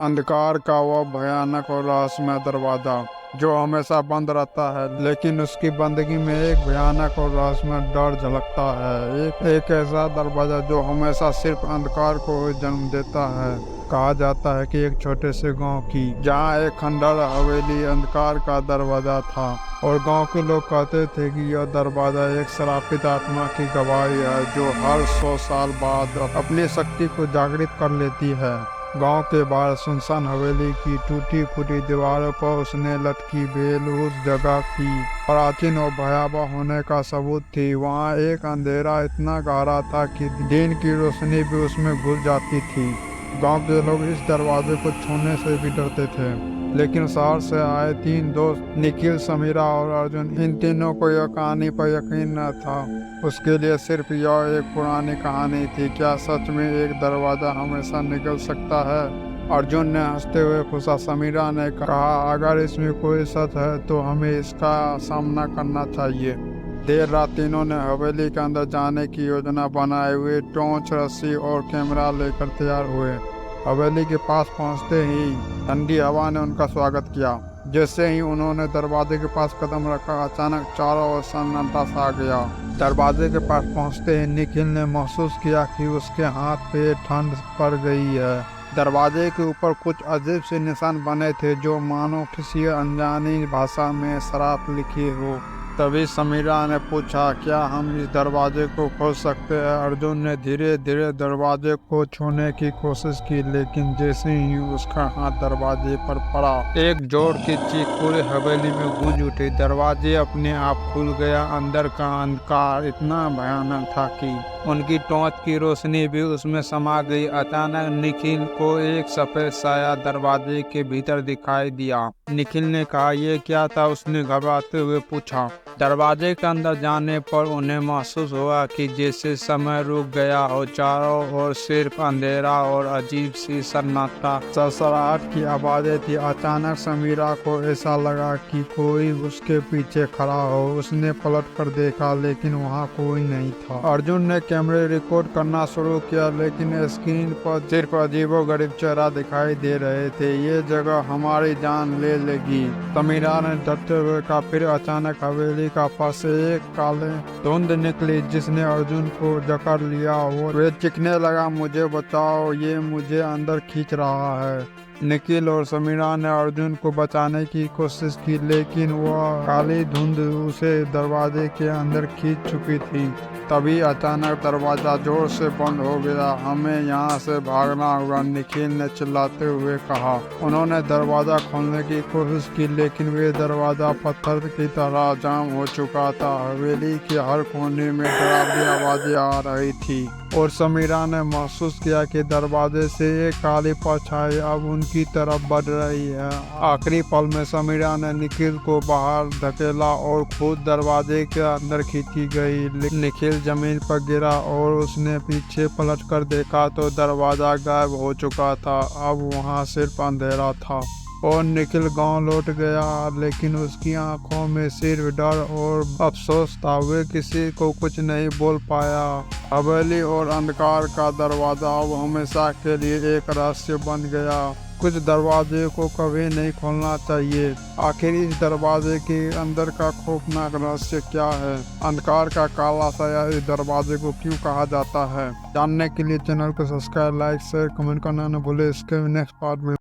अंधकार का वह भयानक और रहस्यमय दरवाजा जो हमेशा बंद रहता है, लेकिन उसकी बंदगी में एक भयानक और रहस्यमय डर झलकता है। एक ऐसा दरवाजा जो हमेशा सिर्फ अंधकार को ही जन्म देता है। कहा जाता है कि एक छोटे से गांव की जहां एक खंडहर हवेली अंधकार का दरवाजा था, और गांव के लोग कहते थे कि यह दरवाजा एक श्रापित आत्मा की गवाही है जो हर 100 साल बाद अपनी शक्ति को जागृत कर लेती है। गांव के बाहर सुनसान हवेली की टूटी फूटी दीवारों पर उसने लटकी बेल उस जगह की प्राचीन और भयावह होने का सबूत थी। वहां एक अंधेरा इतना गहरा था कि दिन की रोशनी भी उसमें घुस जाती थी। गांव के लोग इस दरवाजे को छूने से भी डरते थे, लेकिन शहर से आए 3 दोस्त निखिल, समीरा और अर्जुन, इन तीनों को यह कहानी पर यकीन न था। उसके लिए सिर्फ यह एक पुरानी कहानी थी। क्या सच में एक दरवाजा हमेशा निकल सकता है? अर्जुन ने हंसते हुए पूछा। समीरा ने कहा, अगर इसमें कोई सच है तो हमें इसका सामना करना चाहिए। देर रात तीनों ने हवेली के अंदर जाने की योजना बनाए हुए टॉर्च, रस्सी और कैमरा लेकर तैयार हुए। हवेली के पास पहुंचते ही ठंडी हवा ने उनका स्वागत किया। जैसे ही उन्होंने दरवाजे के पास कदम रखा, अचानक चारों ओर सन्नाटा छा गया। दरवाजे के पास पहुंचते ही निखिल ने महसूस किया कि उसके हाथ पे ठंड पड़ गई है। दरवाजे के ऊपर कुछ अजीब से निशान बने थे जो मानो किसी अनजानी भाषा में श्राप लिखे हो। तभी समीरा ने पूछा, क्या हम इस दरवाजे को खोल सकते हैं? अर्जुन ने धीरे धीरे दरवाजे को छूने की कोशिश की, लेकिन जैसे ही उसका हाथ दरवाजे पर पड़ा, एक जोर की चीख पूरी हवेली में गूंज उठी। दरवाजे अपने आप खुल गया। अंदर का अंधकार इतना भयानक था कि उनकी टॉर्च की रोशनी भी उसमें समा गई। अचानक निखिल को एक सफेद साया दरवाजे के भीतर दिखाई दिया। निखिल ने कहा, ये क्या था? उसने घबराते हुए पूछा। दरवाजे के अंदर जाने पर उन्हें महसूस हुआ कि जैसे समय रुक गया और चारों ओर सिर्फ अंधेरा और अजीब सी सन्नाटा, सरसराहट की आवाजें थी। अचानक समीरा को ऐसा लगा कि कोई उसके पीछे खड़ा हो। उसने पलट कर देखा, लेकिन वहां कोई नहीं था। अर्जुन ने कैमरे रिकॉर्ड करना शुरू किया, लेकिन स्क्रीन पर सिर्फ अजीबोगरीब चेहरा दिखाई दे रहे थे। ये जगह हमारी जान ले लेगी, समीरा ने डरते हुए कहा। फिर अचानक हवेली का फर्श एक काले धुंध निकली जिसने अर्जुन को जकड़ लिया। वो चीखने लगा, मुझे बचाओ, ये मुझे अंदर खींच रहा है। निखिल और समीरा ने अर्जुन को बचाने की कोशिश की, लेकिन वह काली धुंध उसे दरवाजे के अंदर खींच चुकी थी। तभी अचानक दरवाजा जोर से बंद हो गया। हमें यहाँ से भागना होगा, निखिल ने चिल्लाते हुए कहा। उन्होंने दरवाजा खोलने की कोशिश की, लेकिन वे दरवाजा पत्थर की तरह जाम हो चुका था। हवेली के हर कोने में डरावनी आवाजें आ रही थी, और समीरा ने महसूस किया कि दरवाजे से एक काली परछाई अब उनकी तरफ बढ़ रही है। आखिरी पल में समीरा ने निखिल को बाहर धकेला और खुद दरवाजे के अंदर खींची गई। निखिल जमीन पर गिरा और उसने पीछे पलट कर देखा तो दरवाजा गायब हो चुका था। अब वहाँ सिर्फ अंधेरा था और निखिल गांव लौट गया, लेकिन उसकी आंखों में सिर्फ डर और अफसोस था। वे किसी को कुछ नहीं बोल पाया। हवेली और अंधकार का दरवाजा अब हमेशा के लिए एक रहस्य बन गया। कुछ दरवाजे को कभी नहीं खोलना चाहिए। आखिर इस दरवाजे के अंदर का खौफनाक रहस्य क्या है? अंधकार का काला साया इस दरवाजे को क्यों कहा जाता है? जानने के लिए चैनल को सब्सक्राइब, लाइक, शेयर, कमेंट करना न भूले। इसके नेक्स्ट पार्ट में